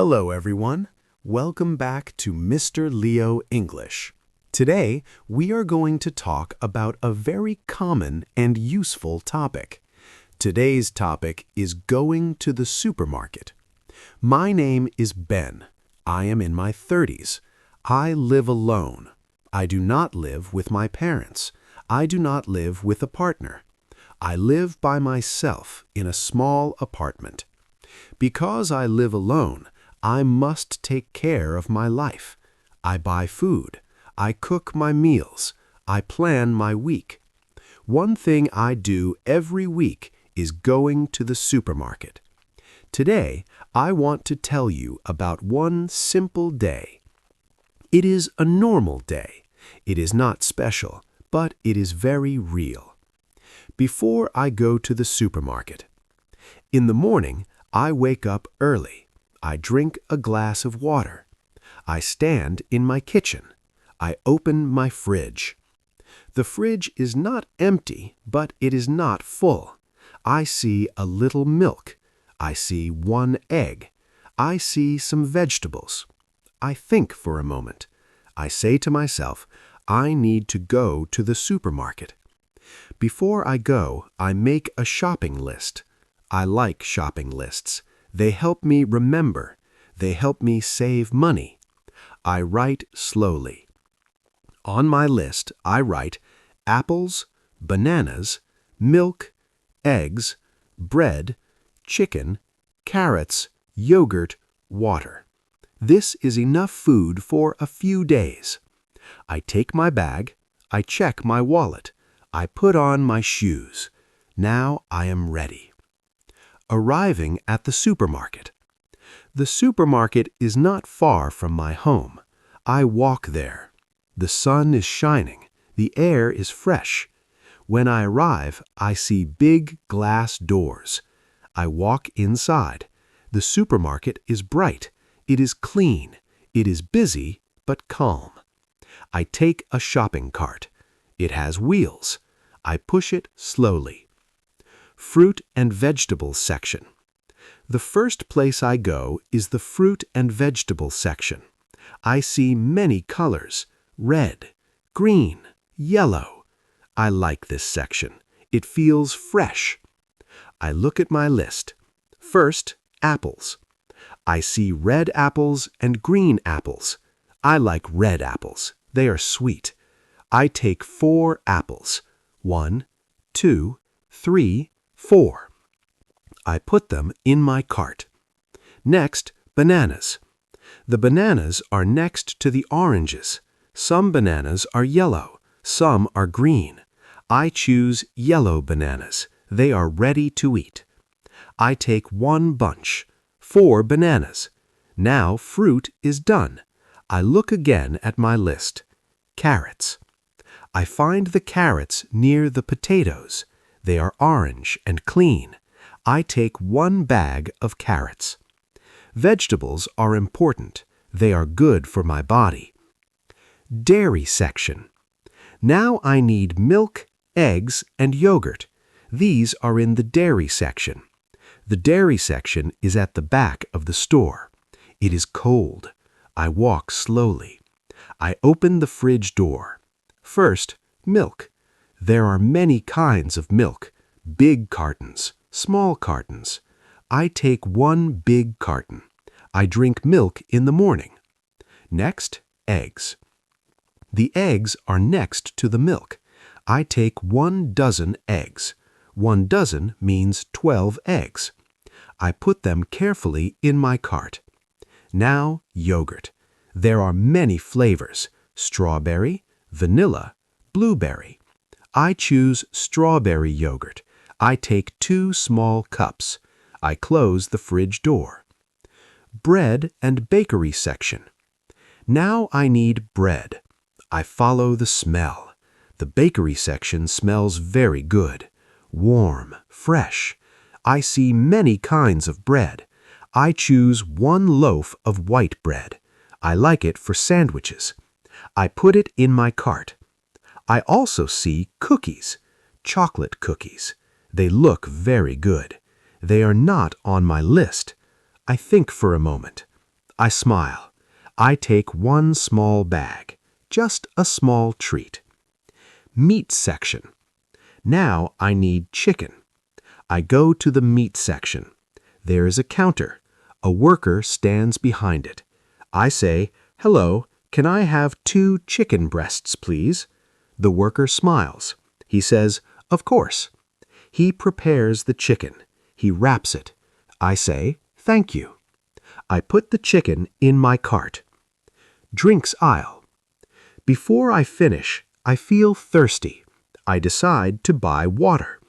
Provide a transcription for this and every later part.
Hello, everyone. Welcome back to Mr. Leo English. Today, we are going to talk about a very common and useful topic. Today's topic is going to the supermarket. My name is Ben. I am in my 30s. I live alone. I do not live with my parents. I do not live with a partner. I live by myself in a small apartment. Because I live alone, I must take care of my life. I buy food. I cook my meals. I plan my week. One thing I do every week is going to the supermarket. Today, I want to tell you about one simple day. It is a normal day. It is not special, but it is very real. Before I go to the supermarket. In the morning, I wake up early. I drink a glass of water. I stand in my kitchen. I open my fridge. The fridge is not empty, but it is not full. I see a little milk. I see one egg. I see some vegetables. I think for a moment. I say to myself, I need to go to the supermarket. Before I go, I make a shopping list. I like shopping lists. They help me remember. They help me save money. I write slowly. On my list, I write apples, bananas, milk, eggs, bread, chicken, carrots, yogurt, water. This is enough food for a few days. I take my bag. I check my wallet. I put on my shoes. Now I am ready. Arriving at the supermarket. The supermarket is not far from my home. I walk there. The sun is shining. The air is fresh. When I arrive, I see big glass doors. I walk inside. The supermarket is bright. It is clean. It is busy, but calm. I take a shopping cart. It has wheels. I push it slowly. Fruit and vegetables section. The first place I go is the fruit and vegetable section. I see many colors: red, green, yellow. I like this section. It feels fresh. I look at my list. First, apples. I see red apples and green apples. I like red apples. They are sweet. I take 4 apples. 1, 2, 3, 4. I put them in my cart. Next, bananas. The bananas are next to the oranges. Some bananas are yellow. Some are green. I choose yellow bananas. They are ready to eat. I take 1 bunch. 4 bananas. Now fruit is done. I look again at my list. Carrots. I find the carrots near the potatoes. They are orange and clean. I take 1 bag of carrots. Vegetables are important. They are good for my body. Dairy section. Now I need milk, eggs, and yogurt. These are in the dairy section. The dairy section is at the back of the store. It is cold. I walk slowly. I open the fridge door. First, milk. There are many kinds of milk. Big cartons, small cartons. I take 1 big carton. I drink milk in the morning. Next, eggs. The eggs are next to the milk. I take 1 dozen eggs. 1 dozen means 12 eggs. I put them carefully in my cart. Now, yogurt. There are many flavors: strawberry, vanilla, blueberry. I choose strawberry yogurt. I take 2 small cups. I close the fridge door. Bread and bakery section. Now I need bread. I follow the smell. The bakery section smells very good. Warm, fresh. I see many kinds of bread. I choose 1 loaf of white bread. I like it for sandwiches. I put it in my cart. I also see cookies, chocolate cookies. They look very good. They are not on my list. I think for a moment. I smile. I take one small bag, just a small treat. Meat section. Now I need chicken. I go to the meat section. There is a counter. A worker stands behind it. I say, "Hello, can I have 2 chicken breasts, please?" The worker smiles. He says, "Of course." He prepares the chicken. He wraps it. I say, "Thank you." I put the chicken in my cart. Drinks aisle. Before I finish, I feel thirsty. I decide to buy water.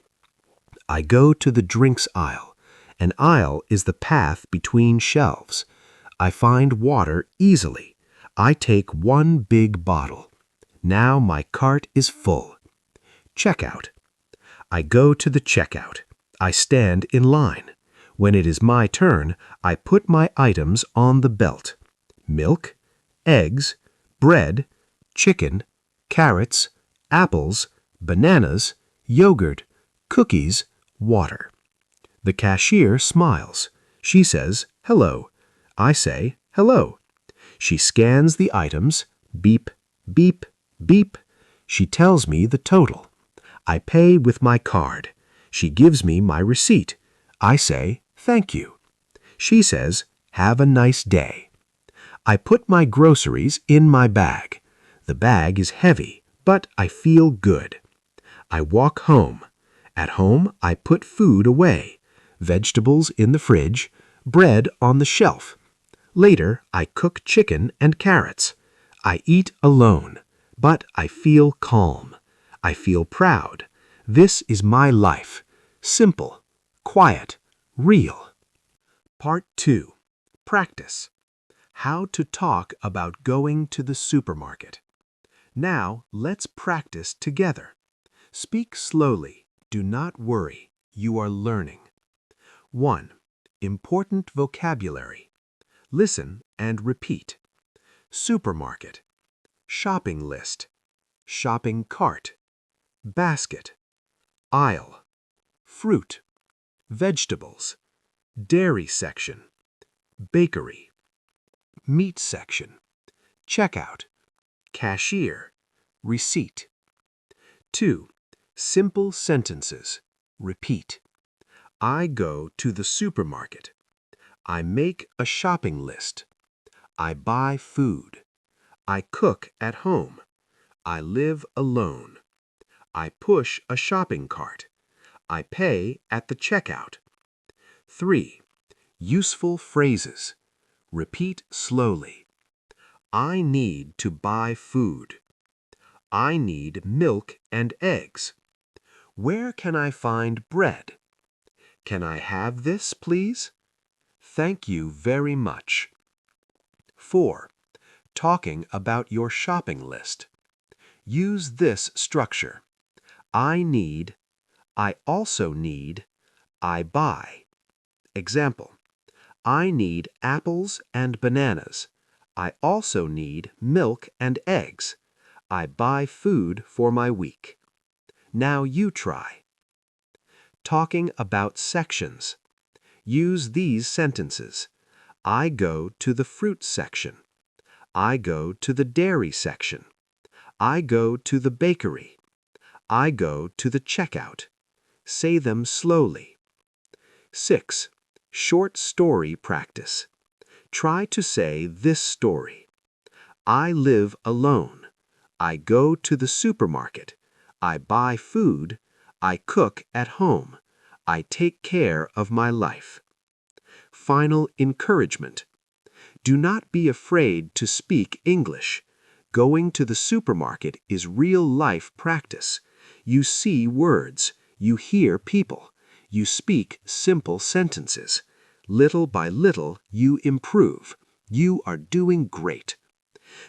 I go to the drinks aisle. An aisle is the path between shelves. I find water easily. I take one big bottle. Now my cart is full. Checkout. I go to the checkout. I stand in line. When it is my turn, I put my items on the belt. Milk, eggs, bread, chicken, carrots, apples, bananas, yogurt, cookies, water. The cashier smiles. She says, "Hello." I say, "Hello." She scans the items. Beep, beep, beep. She tells me the total. I pay with my card. She gives me my receipt. I say, "Thank you." She says, "Have a nice day." I put my groceries in my bag. The bag is heavy, but I feel good. I walk home. At home, I put food away. Vegetables in the fridge, bread on the shelf. Later, I cook chicken and carrots. I eat alone, but I feel calm. I feel proud. This is my life. Simple, quiet, real. Part 2. Practice. How to talk about going to the supermarket. Now, let's practice together. Speak slowly. Do not worry. You are learning. 1. Important vocabulary. Listen and repeat. Supermarket. Shopping list. Shopping cart. Basket. Aisle. Fruit. Vegetables. Dairy section. Bakery. Meat section. Checkout. Cashier. Receipt. 2. Simple sentences. Repeat. I go to the supermarket. I make a shopping list. I buy food. I cook at home. I live alone. I push a shopping cart. I pay at the checkout. 3. Useful phrases. Repeat slowly. I need to buy food. I need milk and eggs. Where can I find bread? Can I have this, please? Thank you very much. 4. Talking about your shopping list. Use this structure. I need, I also need, I buy. Example. I need apples and bananas. I also need milk and eggs. I buy food for my week. Now you try. Talking about sections. Use these sentences. I go to the fruit section. I go to the dairy section. I go to the bakery. I go to the checkout. Say them slowly. 6. Short story practice. Try to say this story. I live alone. I go to the supermarket. I buy food. I cook at home. I take care of my life. Final encouragement. Do not be afraid to speak English. Going to the supermarket is real-life practice. You see words. You hear people. You speak simple sentences. Little by little, you improve. You are doing great.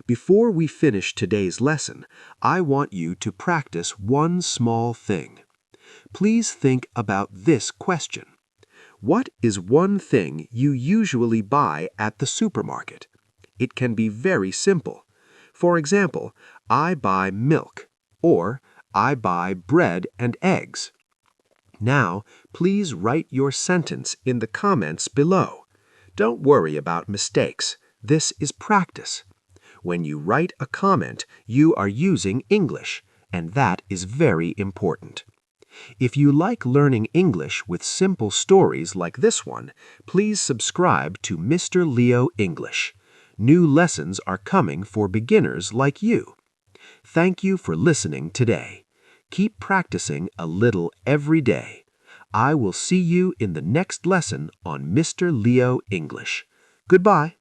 Before we finish today's lesson, I want you to practice one small thing. Please think about this question. What is one thing you usually buy at the supermarket? It can be very simple. For example, I buy milk, or I buy bread and eggs. Now, please write your sentence in the comments below. Don't worry about mistakes. This is practice. When you write a comment, you are using English, and that is very important. If you like learning English with simple stories like this one, please subscribe to Mr. Leo English. New lessons are coming for beginners like you. Thank you for listening today. Keep practicing a little every day. I will see you in the next lesson on Mr. Leo English. Goodbye.